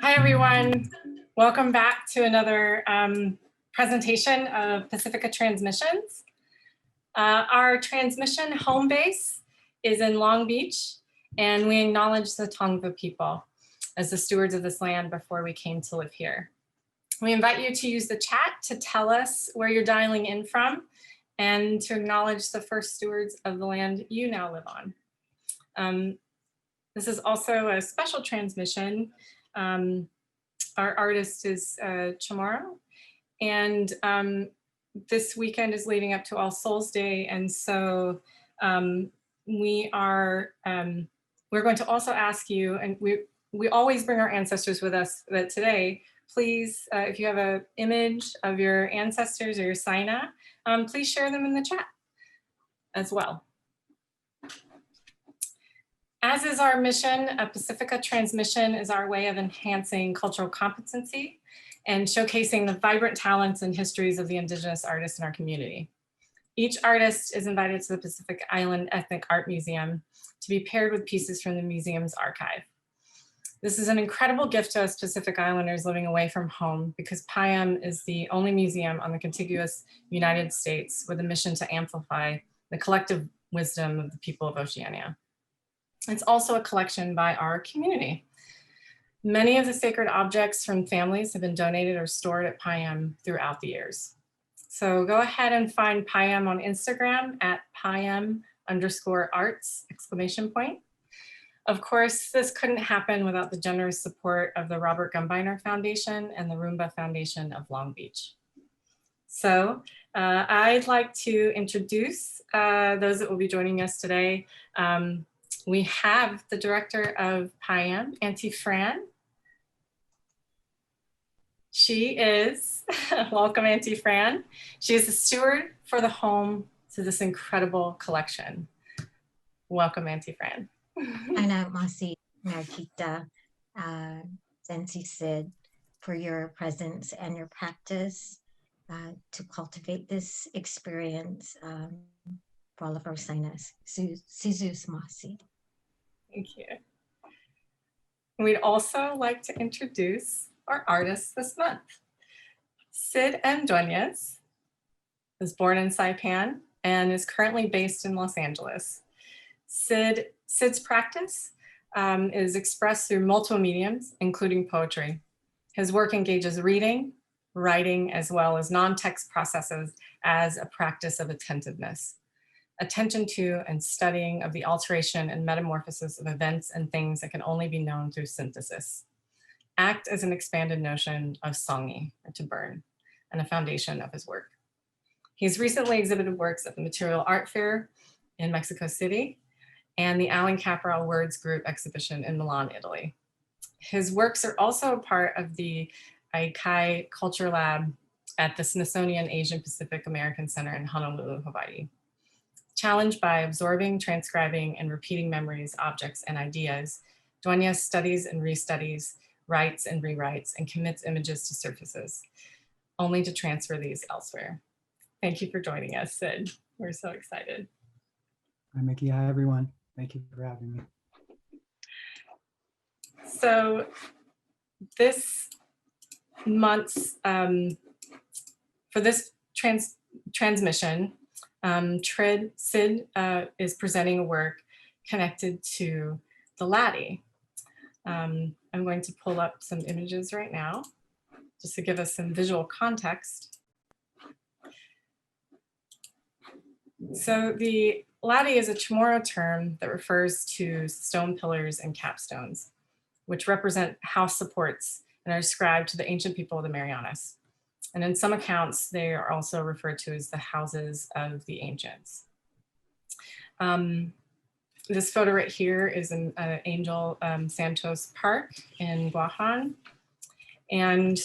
Hi, everyone. Welcome back to another presentation of Pasifika Transmissions. Our transmission home base is in Long Beach, and we acknowledge the Tongva people as the stewards of this land before we came to live here. We invite you to use the chat to tell us where you're dialing in from and to acknowledge the first stewards of the land you now live on. This is also a special transmission. Our artist is CHamoru, and this weekend is leading up to All Souls Day, and so we're going to also ask you, and we always bring our ancestors with us, but today, please, if you have an image of your ancestors or your Saina, please share them in the chat as well. As is our mission, a Pasifika Transmission is our way of enhancing cultural competency and showcasing the vibrant talents and histories of the Indigenous artists in our community. Each artist is invited to the Pacific Island Ethnic Art Museum to be paired with pieces from the museum's archive. This is an incredible gift to us Pacific Islanders living away from home because PIEAM is the only museum on the contiguous United States with a mission to amplify the collective wisdom of the people of Oceania. It's also a collection by our community. Many of the sacred objects from families have been donated or stored at PIEAM throughout the years. So go ahead and find PIEAM on Instagram at PIEAM_arts! Of course, this couldn't happen without the generous support of the Robert Gumbiner Foundation and the Roomba Foundation of Long Beach. So I'd like to introduce those that will be joining us today. We have the director of PIEAM, Auntie Fran. She is, welcome Auntie Fran. She is the steward for the home to this incredible collection. Welcome Auntie Fran. Ana Masi Marquita, Sensi Sid, for your presence and your practice to cultivate this experience for all of our Sainas. Sizus Masi. Thank you. We'd also like to introduce our artist this month. Sid M. Duenas was born in Saipan and is currently based in Los Angeles. Sid's practice is expressed through multiple mediums, including poetry. His work engages reading, writing, as well as non-text processes as a practice of attentiveness. Attention to and studying of the alteration and metamorphosis of events and things that can only be known through synthesis. Act as an expanded notion of Songi, or to burn, and a foundation of his work. He's recently exhibited works at the Material Art Fair in Mexico City and the Alan Caporal Words Group exhibition in Milan, Italy. His works are also a part of the Aikai Culture Lab at the Smithsonian Asian Pacific American Center in Honolulu, Hawaii. Challenged by absorbing, transcribing, and repeating memories, objects, and ideas, Duenas studies and restudies, writes and rewrites, and commits images to surfaces, only to transfer these elsewhere. Thank you for joining us, Sid. We're so excited. Hi, Mickey. Hi, everyone. Thank you for having me. So this month's, for this transmission, Sid is presenting a work connected to the Latte. I'm going to pull up some images right now, just to give us some visual context. So the Latte is a Chamorro term that refers to stone pillars and capstones, which represent house supports and are ascribed to the ancient people of the Marianas. And in some accounts, they are also referred to as the houses of the ancients. This photo right here is in Angel Santos Park in Guahan. And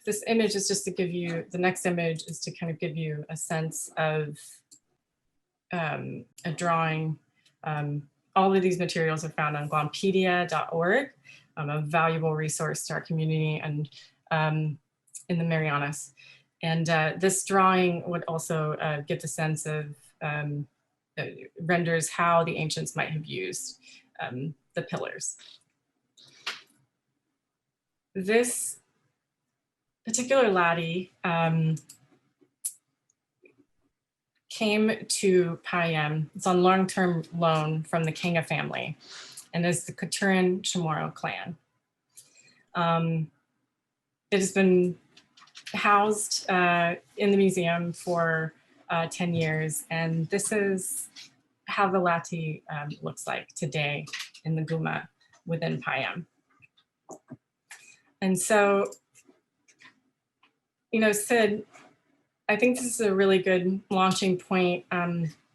this image is just to give you, the next image is to kind of give you a sense of a drawing. All of these materials are found on guampedia.org, a valuable resource to our community and in the Marianas. And this drawing would also get the sense of renders how the ancients might have used the pillars. This particular latte came to PIEAM. It's on long-term loan from the Quenqa family and is the Kutturan CHamoru clan. It has been housed in the museum for 10 years, and this is how the latte looks like today in the Guma within PIEAM. And so, you know, Sid, I think this is a really good launching point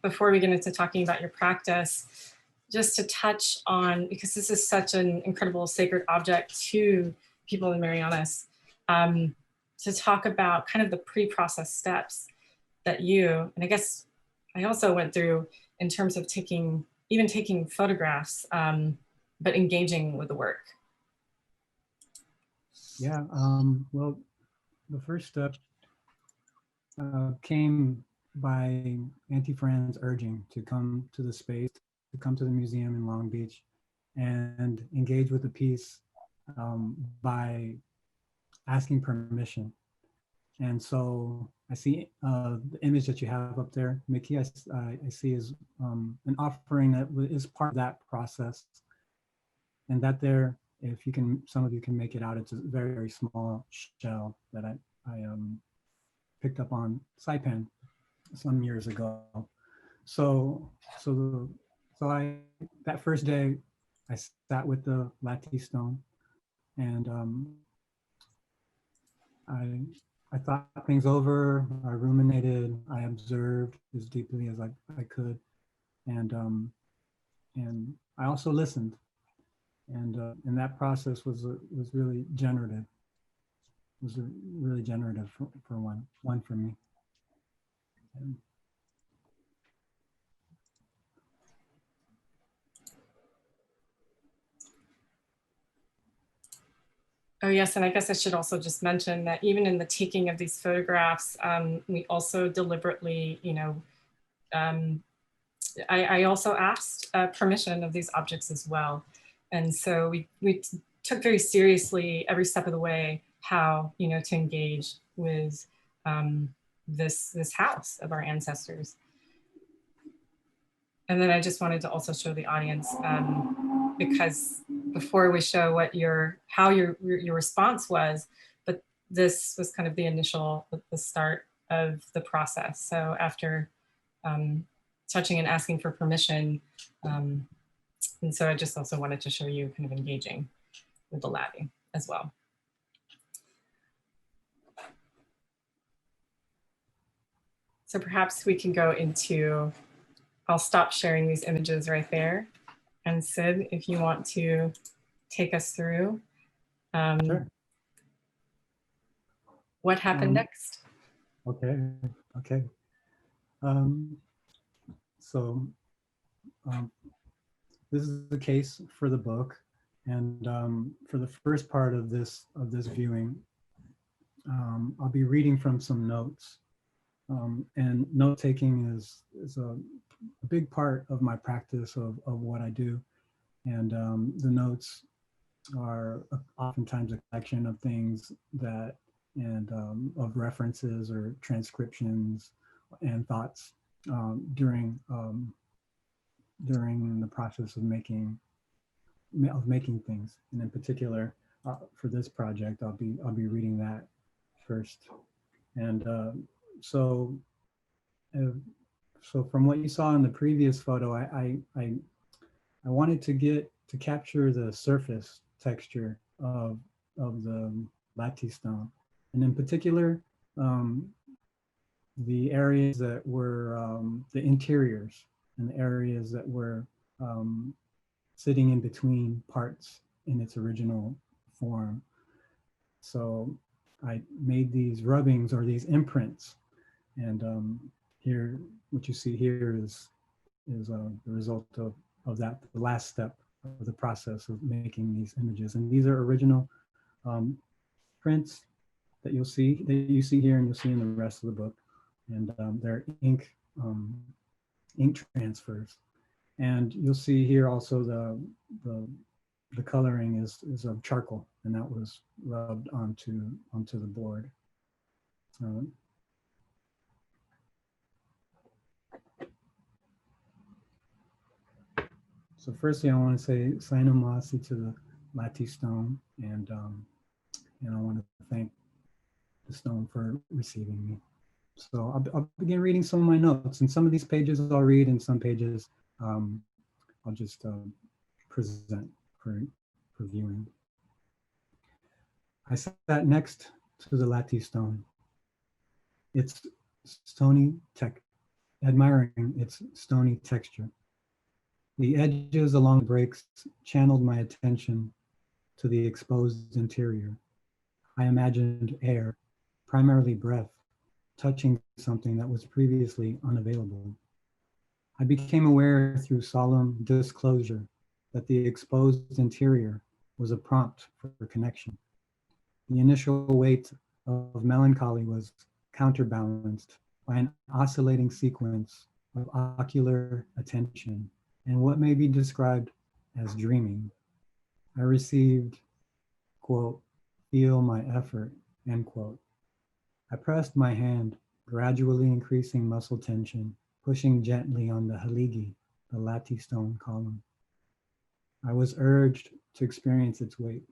before we get into talking about your practice, just to touch on, because this is such an incredible sacred object to people in Marianas, to talk about kind of the pre-process steps that you, and I guess I also went through in terms of even taking photographs, but engaging with the work. Yeah, well, the first step came by Auntie Fran's urging to come to the space, to come to the museum in Long Beach and engage with the piece by asking permission. And so I see the image that you have up there, Mickey, I see is an offering that is part of that process. And that there, if you can, some of you can make it out, it's a very, very small shell that I picked up on Saipan some years ago. So that first day, I sat with the Latte stone, and I thought things over. I ruminated. I observed as deeply as I could, and I also listened. And that process was really generative. It was really generative for one for me. Oh yes, and I guess I should also just mention that even in the taking of these photographs, we also deliberately, you know, I also asked permission of these objects as well. And so we took very seriously every step of the way how, you know, to engage with this house of our ancestors. And then I just wanted to also show the audience, because before we show what how your response was, but this was kind of the initial, the start of the process. So after touching and asking for permission, and so I just also wanted to show you kind of engaging with the latte as well. So perhaps we can go into, I'll stop sharing these images right there. And Sid, if you want to take us through Sure. What happened next? Okay. So this is the case for the book, and for the first part of this viewing, I'll be reading from some notes, and note taking is a big part of my practice of what I do, and the notes are oftentimes a collection of things that of references or transcriptions and thoughts during the process of making things. And in particular, for this project, I'll be reading that first. And so from what you saw in the previous photo, I wanted to capture the surface texture of the latte stone, and in particular, the areas that were the interiors and the areas that were sitting in between parts in its original form. So I made these rubbings or these imprints, and here, what you see here is the result of that, the last step of the process of making these images. And these are original prints that you see here and you'll see in the rest of the book. And they're ink ink transfers. And you'll see here also the coloring is of charcoal, and that was rubbed onto the board. So firstly, I want to say Sainamasi to the Latte stone, and I want to thank the stone for receiving me. So I'll begin reading some of my notes, and some of these pages I'll read, and some pages I'll just present for viewing. I sat next to the Latte stone. Its stony admiring its stony texture. The edges along the breaks channeled my attention to the exposed interior. I imagined air, primarily breath, touching something that was previously unavailable. I became aware through solemn disclosure that the exposed interior was a prompt for connection. The initial weight of melancholy was counterbalanced by an oscillating sequence of ocular attention and what may be described as dreaming. I received, quote, feel my effort, end quote. I pressed my hand, gradually increasing muscle tension, pushing gently on the haligi, the Latte stone column. I was urged to experience its weight.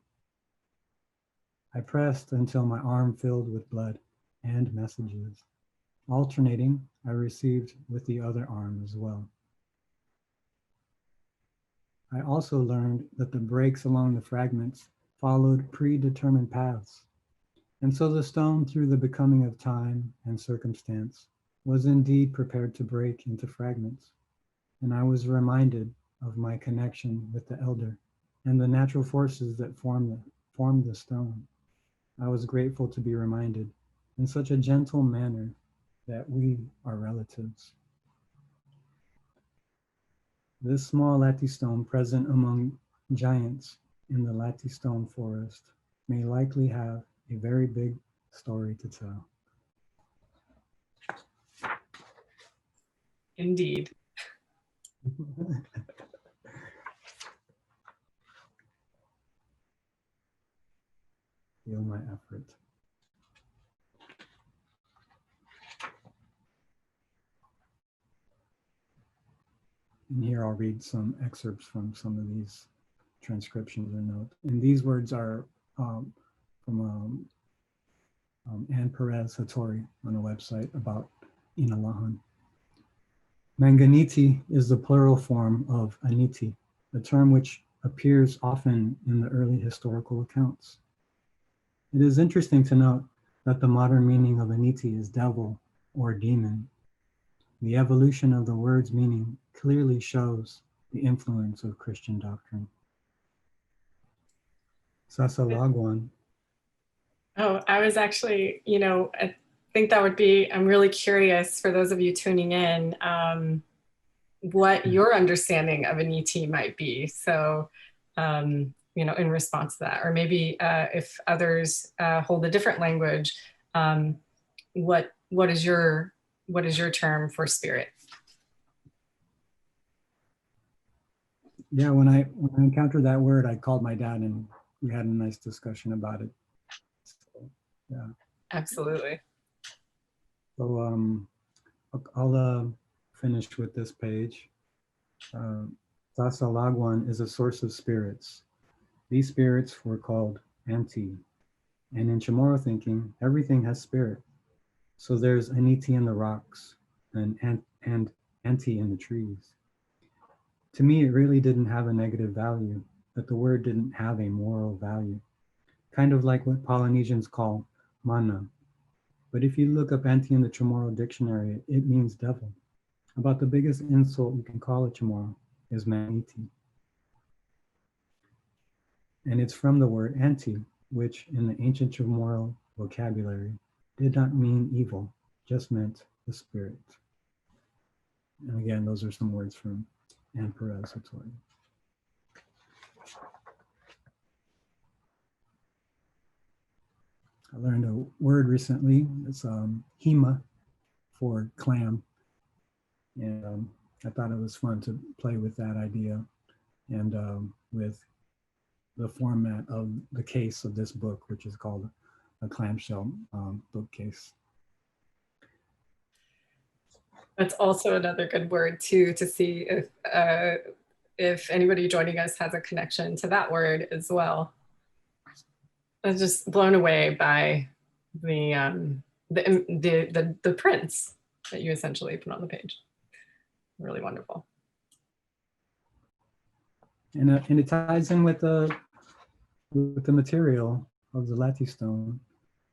I pressed until my arm filled with blood and messages. Alternating, I received with the other arm as well. I also learned that the breaks along the fragments followed predetermined paths. And so the stone, through the becoming of time and circumstance, was indeed prepared to break into fragments. And I was reminded of my connection with the elder and the natural forces that formed the stone. I was grateful to be reminded in such a gentle manner that we are relatives. This small Latte stone present among giants in the Latte stone forest may likely have a very big story to tell. Indeed. Feel my effort. And here I'll read some excerpts from some of these transcriptions or notes. And these words are from Anne Perez Hattori on a website about Inalahan. Manganiti is the plural form of aniti, a term which appears often in the early historical accounts. It is interesting to note that the modern meaning of aniti is devil or demon. The evolution of the word's meaning clearly shows the influence of Christian doctrine. Sasalagwan. Oh, I was actually, I think that would be, I'm really curious for those of you tuning in, what your understanding of an ET might be. So, in response to that, or maybe if others hold a different language, what is your term for spirit? Yeah, when I encountered that word, I called my dad and we had a nice discussion about it. So, yeah. Absolutely. So I'll finish with this page. Sasalagwan is a source of spirits. These spirits were called anti. And in Chamorro thinking, everything has spirit. So there's aniti in the rocks and anti in the trees. To me, it really didn't have a negative value, that the word didn't have a moral value, kind of like what Polynesians call mana. But if you look up anti in the Chamorro dictionary, it means devil. About the biggest insult you can call a Chamorro is maniti. And it's from the word anti, which in the ancient Chamorro vocabulary did not mean evil, just meant the spirit. And again, those are some words from Anne Perez Hattori. I learned a word recently. It's hema for clam. And I thought it was fun to play with that idea and with the format of the case of this book, which is called a clamshell bookcase. That's also another good word too, to see if anybody joining us has a connection to that word as well. I was just blown away by the prints that you essentially put on the page. Really wonderful. And it ties in with the material of the Latte stone,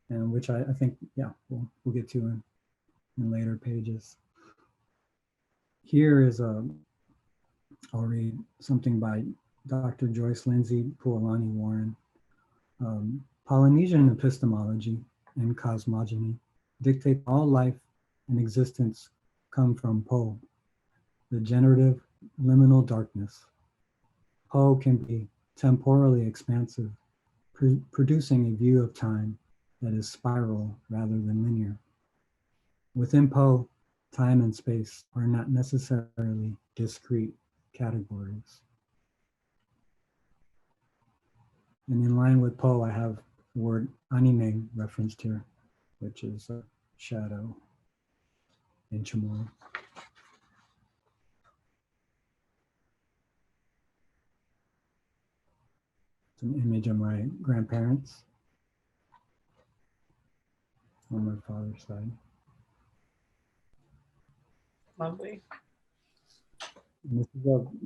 and which I think, yeah, we'll get to in later pages. Here is I'll read something by Dr. Joyce Lindsay Pualani Warren. Polynesian epistemology and cosmogony dictate all life and existence come from Po, the generative liminal darkness. Po can be temporally expansive, producing a view of time that is spiral rather than linear. Within Po, time and space are not necessarily discrete categories. And in line with Po, I have the word anime referenced here, which is a shadow in Chamorro. It's an image of my grandparents on my father's side. Lovely. And this is,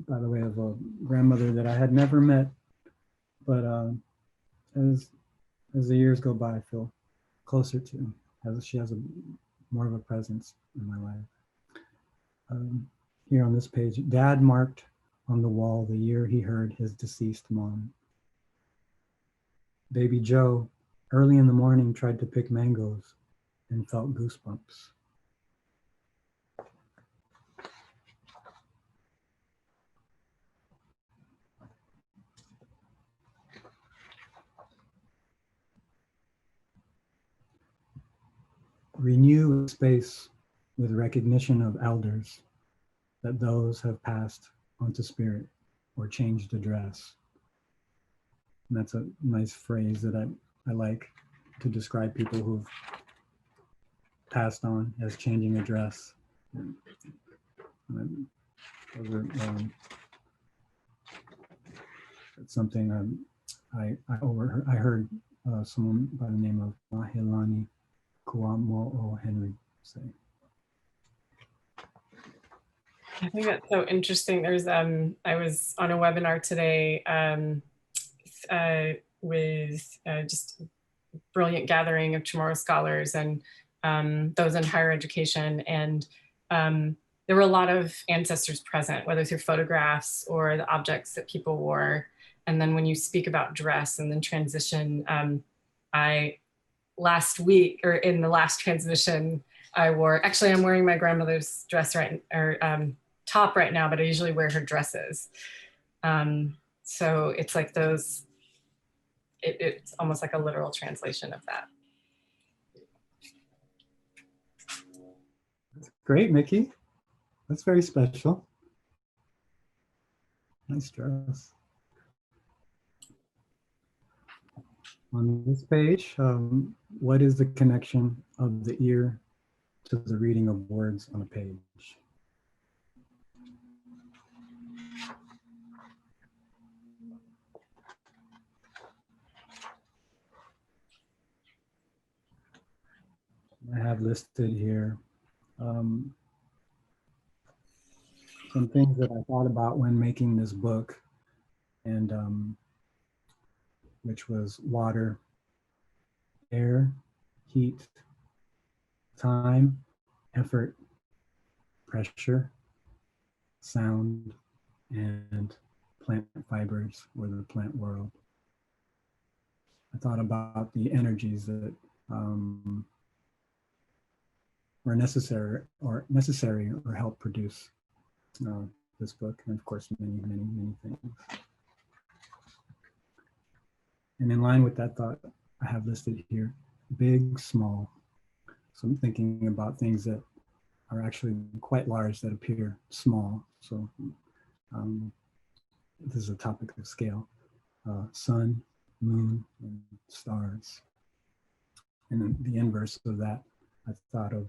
by the way, of a grandmother that I had never met, but as the years go by, I feel closer to, as she has more of a presence in my life. Here on this page, Dad marked on the wall the year he heard his deceased mom. Baby Joe, early in the morning, tried to pick mangoes and felt goosebumps. Renew space with recognition of elders, that those have passed onto spirit or changed address. And that's a nice phrase that I like to describe people who've passed on as changing address. It's something I heard someone by the name of Mahilani Kuamo'o Henry say. I think that's so interesting. There's I was on a webinar today with just a brilliant gathering of Chamorro scholars and those in higher education, and there were a lot of ancestors present, whether through photographs or the objects that people wore. And then when you speak about dress and then transition, last week, or in the last transmission, I'm wearing my grandmother's dress top right now, but I usually wear her dresses. So it's like those, it's almost like a literal translation of that. Great, Mickey. That's very special. Nice dress. On this page, what is the connection of the ear to the reading of words on a page? I have listed here some things that I thought about when making this book, and which was water, air, heat, time, effort, pressure, sound, and plant fibers, or the plant world. I thought about the energies that were necessary or help produce this book, and of course many things. And in line with that thought, I have listed here big, small. So I'm thinking about things that are actually quite large that appear small. So this is a topic of scale. Sun, moon, and stars. And then the inverse of that, I thought of,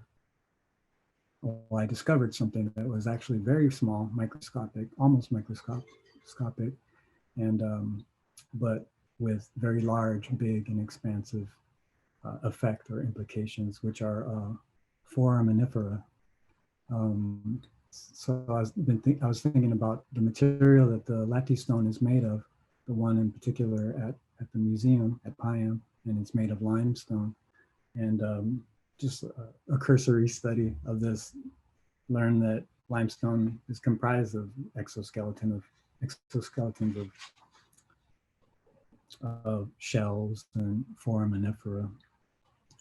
well, I discovered something that was actually very small, microscopic, almost microscopic, and but with very large, big, and expansive effect or implications, which are foraminifera. So I was thinking about the material that the Latte stone is made of, the one in particular at the museum at PIEAM, and it's made of limestone. And just a cursory study of this, learned that limestone is comprised of exoskeletons of shells and foraminifera.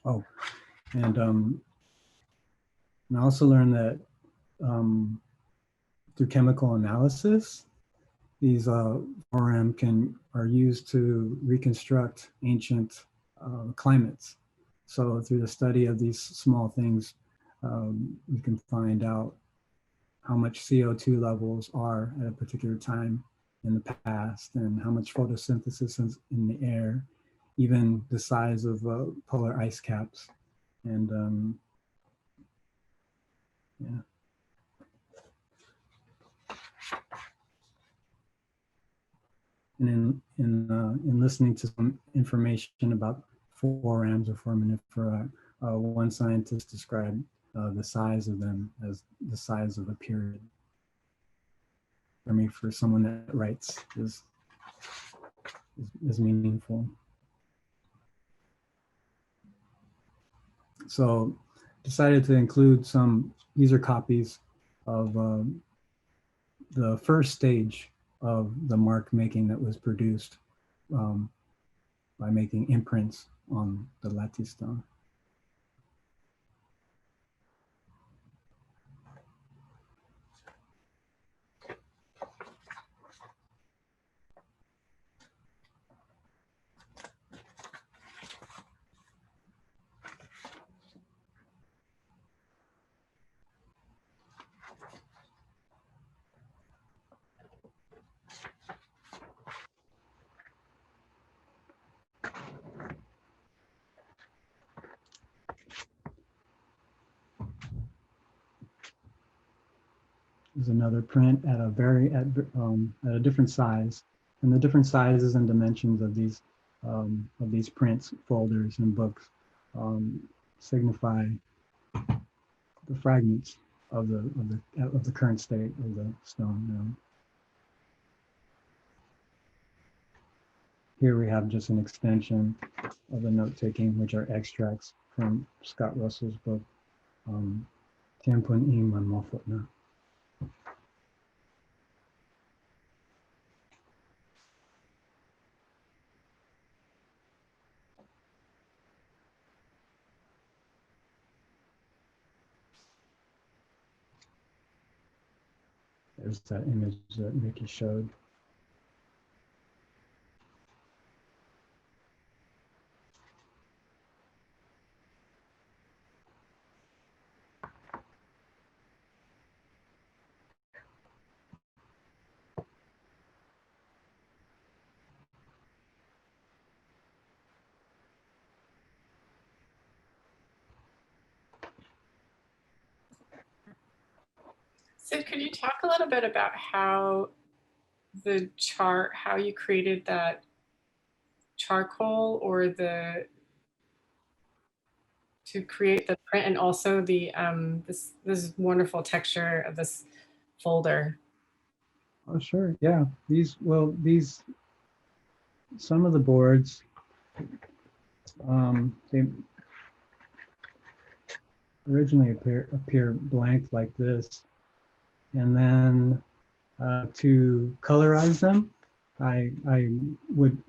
Oh, and I also learned that through chemical analysis, these foram are used to reconstruct ancient climates. So through the study of these small things, you can find out how much CO2 levels are at a particular time in the past, and how much photosynthesis is in the air, even the size of polar ice caps. And yeah. And in listening to some information about forams or foraminifera, one scientist described the size of them as the size of a period. I mean, for someone that writes is meaningful. So decided to include some, these are copies of the first stage of the mark making that was produced by making imprints on the Latte stone. There's another print at a different size, and the different sizes and dimensions of these prints, folders, and books signify the fragments of the current state of the stone. Here we have just an extension of the note taking, which are extracts from Scott Russell's book, Tiempun Iman Mofotna. There's that image that Mickey showed. Sid, could you talk a little bit about how how you created that charcoal or to create the print, and also the this wonderful texture of this folder? Oh, sure. Yeah. Some of the boards, they originally appear blank like this. And then to colorize them, I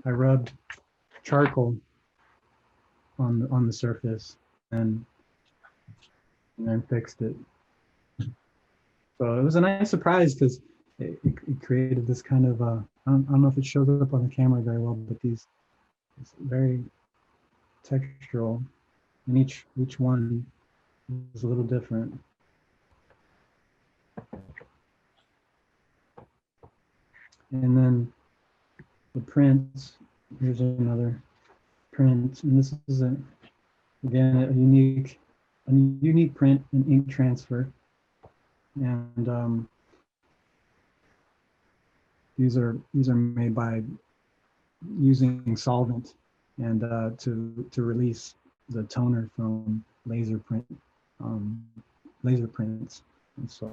rubbed charcoal on the surface and then fixed it. So it was a nice surprise, because it created this kind of I don't know if it shows up on the camera very well, but it's very textural, and each one is a little different. And then the prints, here's another print, and this is again a unique print and ink transfer. And these are made by using solvent and to release the toner from laser prints, and so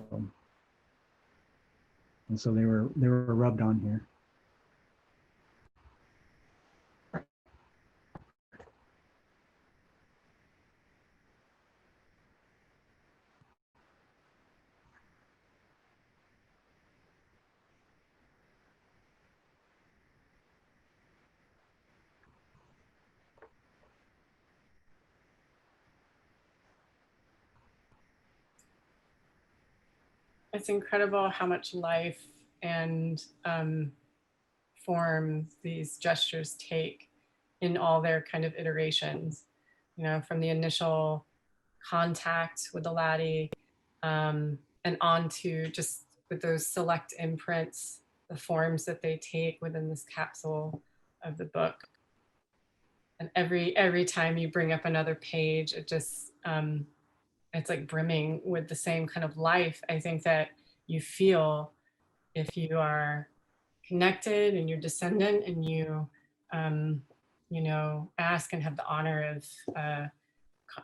they were rubbed on here. It's incredible how much life and form these gestures take in all their kind of iterations, you know, from the initial contact with the latte and on to just with those select imprints, the forms that they take within this capsule of the book. And every time you bring up another page, it just it's like brimming with the same kind of life I think that you feel if you are connected and you're descendant and you know, ask and have the honor of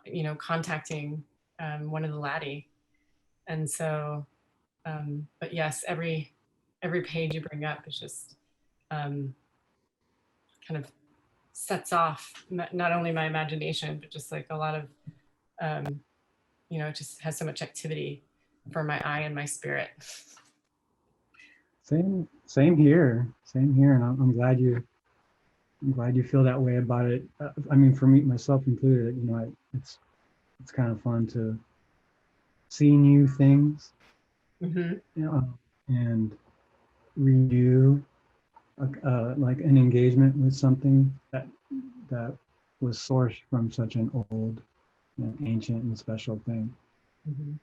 you know, contacting one of the latte. And so but yes, every page you bring up is just kind of sets off not only my imagination but just like a lot of you know, it just has so much activity for my eye and my spirit. Same here, and I'm glad you feel that way about it. I mean, for me, myself included, you know, it's kind of fun to see new things, Mm-hmm. you know, and renew like an engagement with something that was sourced from such an old, you know, ancient and special thing. Mm-hmm.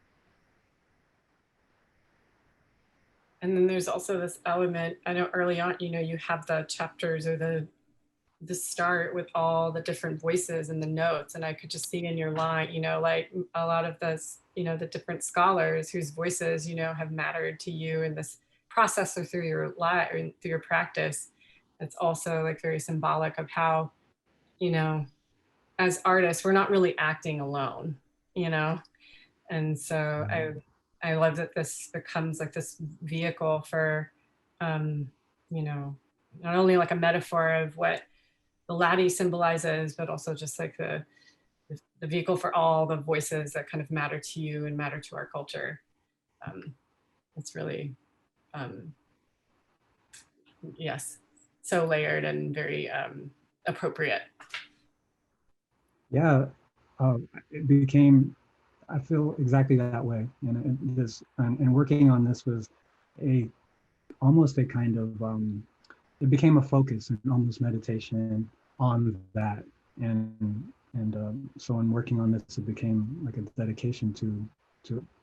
And then there's also this element, I know early on, you know, you have the chapters or the start with all the different voices and the notes. And I could just see in your line, you know, like a lot of this, you know, the different scholars whose voices, you know, have mattered to you in this process or through your life or through your practice. It's also like very symbolic of how, you know, as artists, we're not really acting alone, you know? And so I love that this becomes like this vehicle for, you know, not only like a metaphor of what the latte symbolizes, but also just like the vehicle for all the voices that kind of matter to you and matter to our culture. It's really, yes, so layered and very appropriate. Yeah, it became. I feel exactly that way, and working on this was a almost a kind of it became a focus and almost meditation on that, and so in working on this, it became like a dedication to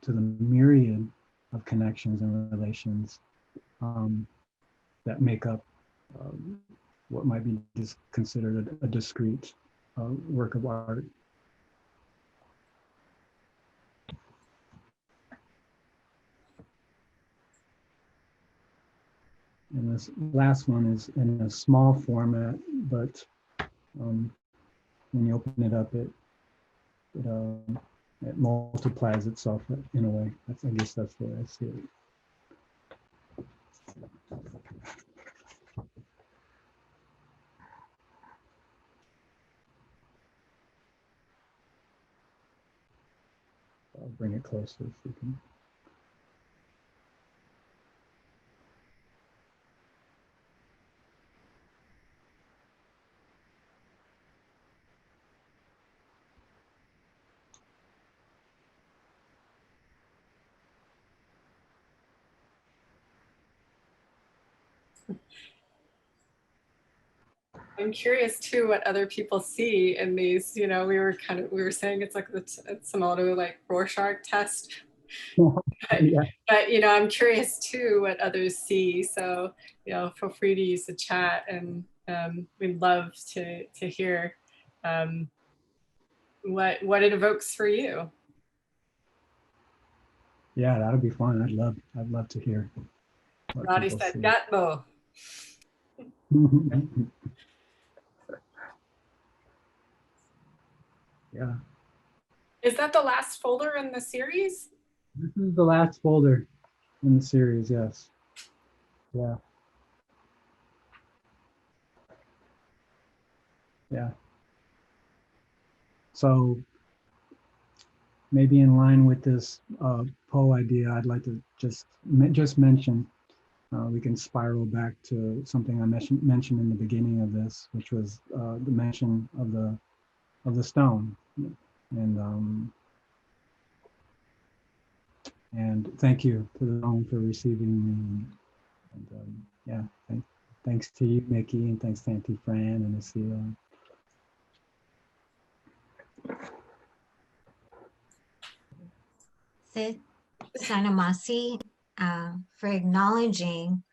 the myriad of connections and relations that make up what might be just considered a discrete work of art. And this last one is in a small format, but when you open it up, it multiplies itself in a way. I guess that's the way I see it. I'll bring it closer if we can. I'm curious too what other people see in these. You know, we were saying it's like it's similar to like Rorschach test. Yeah. But I'm curious too what others see. So feel free to use the chat, and we'd love to hear what it evokes for you. Yeah, that'd be fun. I'd love to hear what Roddy people said, see. "Gatbo." Yeah, Is that the last folder in the series? this is the last folder in the series. Yes. Yeah. Yeah. So maybe in line with this Poe idea, I'd like to just mention, we can spiral back to something I mentioned in the beginning of this, which was the mention of the stone, and thank you to the stone for receiving me, and yeah, thanks to you, Mickey, and thanks to Auntie Fran and Asila. Sid Sanamasi, for acknowledging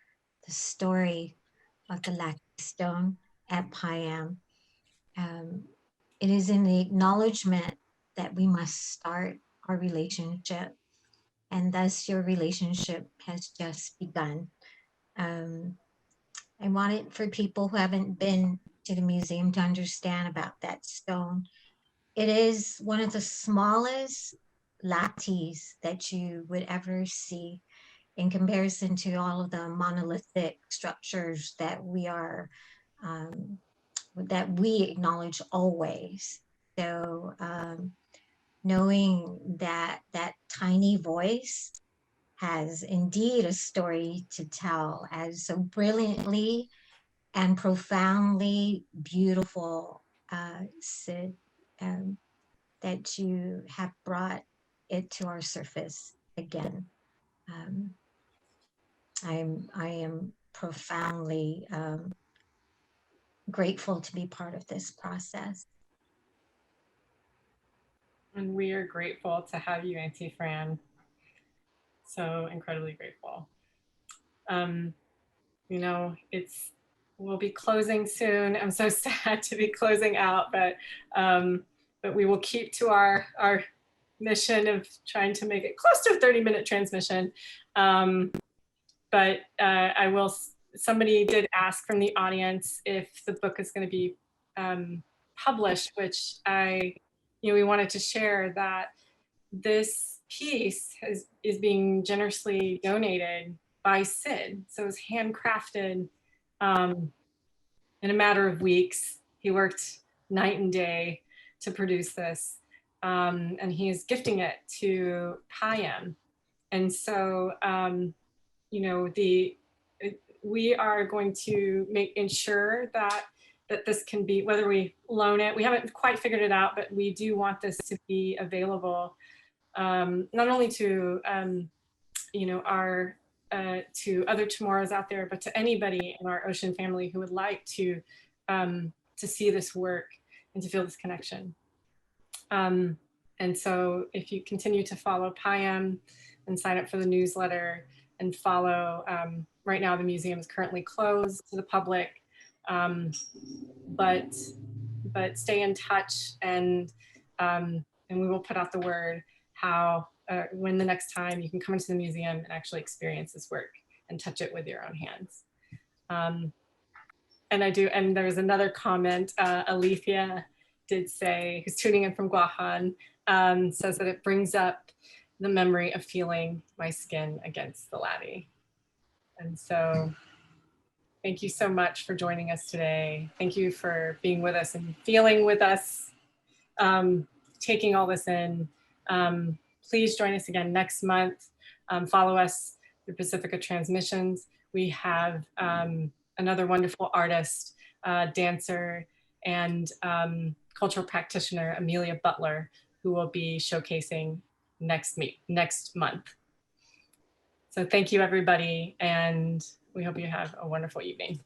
the story of the Latte stone at PIEAM. It is in the acknowledgement that we must start our relationship, and thus your relationship has just begun. I want it for people who haven't been to the museum to understand about that stone. It is one of the smallest lattes that you would ever see in comparison to all of the monolithic structures that we acknowledge always. So knowing that that tiny voice has indeed a story to tell, as so brilliantly and profoundly beautiful, Sid, that you have brought it to our surface again. I am profoundly grateful to be part of this process. And we are grateful to have you, Auntie Fran. So incredibly grateful. We'll be closing soon. I'm so sad to be closing out, but we will keep to our mission of trying to make it close to a 30-minute transmission. But somebody did ask from the audience if the book is going to be published, which we wanted to share that this piece is being generously donated by Sid. So it was handcrafted in a matter of weeks. He worked night and day to produce this, and he is gifting it to PIEAM. And so, we are going to ensure that this can be, whether we loan it, we haven't quite figured it out, but we do want this to be available not only to to other CHamoros out there, but to anybody in our ocean family who would like to see this work and to feel this connection. And so if you continue to follow PIEAM and sign up for the newsletter and follow, right now the museum is currently closed to the public, but stay in touch, and we will put out the word how when the next time you can come into the museum and actually experience this work and touch it with your own hands. And there's another comment, Alethea did say, who's tuning in from Guahan, says that it brings up the memory of feeling my skin against the latte. And so thank you so much for joining us today. Thank you for being with us and feeling with us, taking all this in. Please join us again next month. Follow us through Pasifika Transmissions. We have another wonderful artist, dancer, and cultural practitioner, Amelia Butler, who will be showcasing next month. So thank you, everybody, and we hope you have a wonderful evening.